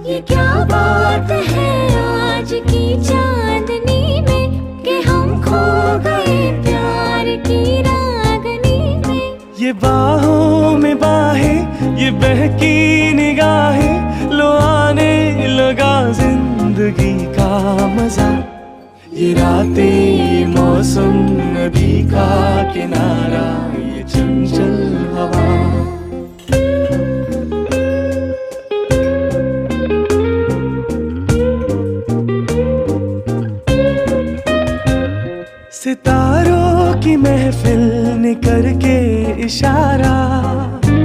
ये क्या बात है आज की चांदनी में कि हम खो गए प्यार की रागनी में। ये बाहों में बाहें, ये बहकी निगाहें, लो आने लगा जिंदगी का मजा। ये रातें, ये मौसम, नदी का किनारा, ये चंचल हवा। सितारों की महफिल ने करके इशारा